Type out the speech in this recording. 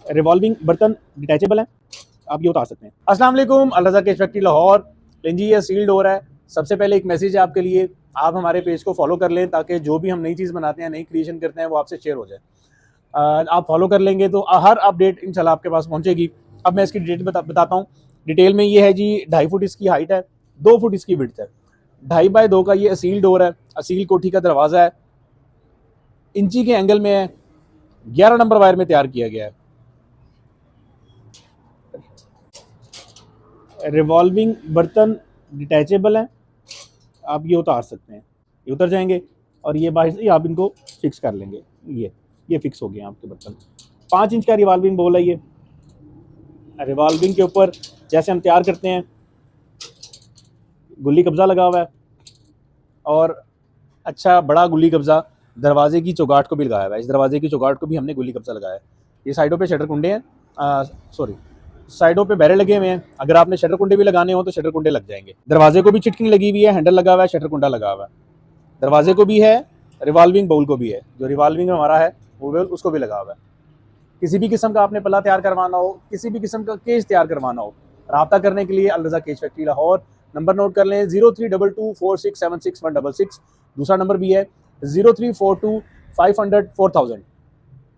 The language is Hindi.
रिवॉल्विंग बर्तन डिटैचेबल है, आप ये उतार सकते हैं। अस्सलाम वालेकुम, अल रज़ा केश फैक्ट्री लाहौर। लें जी, ये सील डोर है। सबसे पहले एक मैसेज है आपके लिए, आप हमारे पेज को फॉलो कर लें ताकि जो भी हम नई चीज़ बनाते हैं, नई क्रिएशन करते हैं, वो आपसे शेयर हो जाए। आप फॉलो कर लेंगे तो हर अपडेट इंशाल्लाह आपके पास पहुंचेगी। अब मैं इसकी डिटेल बताता हूँ। डिटेल में ये है जी, 2.5 फुट इसकी हाइट है, 2 फुट इसकी विड्थ है, 2.5 बाय 2 का ये असील डोर है, असील कोठी का दरवाज़ा है, इंची के एंगल में है, 11 नंबर वायर में तैयार किया गया है। रिवॉल्विंग बर्तन डिटैचेबल है, आप ये उतार सकते हैं, ये उतर जाएंगे और ये बाहर से आप इनको फिक्स कर लेंगे। ये फिक्स हो गए आपके बर्तन। 5 इंच का रिवॉल्विंग बोल है ये। रिवॉल्विंग के ऊपर जैसे हम तैयार करते हैं, गुल्ली कब्जा लगा हुआ है और अच्छा बड़ा गुल्ली कब्जा दरवाजे की चौगाट को भी लगाया हुआ है। इस दरवाजे की चौगाट को भी हमने गुल्ली कब्जा लगाया है। ये साइडों पे शटर कुंडे हैं, सॉरी साइडों पे बैरे लगे हुए हैं। अगर आपने शटर कुंडे भी लगाने हो तो शटर कुंडे लग जाएंगे। दरवाजे को भी चिटकिंग लगी हुई है, हैंडल लगा हुआ है, शटर कुंडा लगा हुआ है। दरवाजे को भी है, रिवॉल्विंग बाउल को भी है। जो रिवॉल्विंग हमारा है वो बाउल उसको भी लगा हुआ है। किसी भी किस्म का आपने पल्ला तैयार करवाना हो, किसी भी किस्म का केज तैयार करवाना हो, रब्ता करने के लिए Al Raza cage factory Lahore. Number note कर लें, 03224676 166। दूसरा नंबर भी है 0342 500 4000।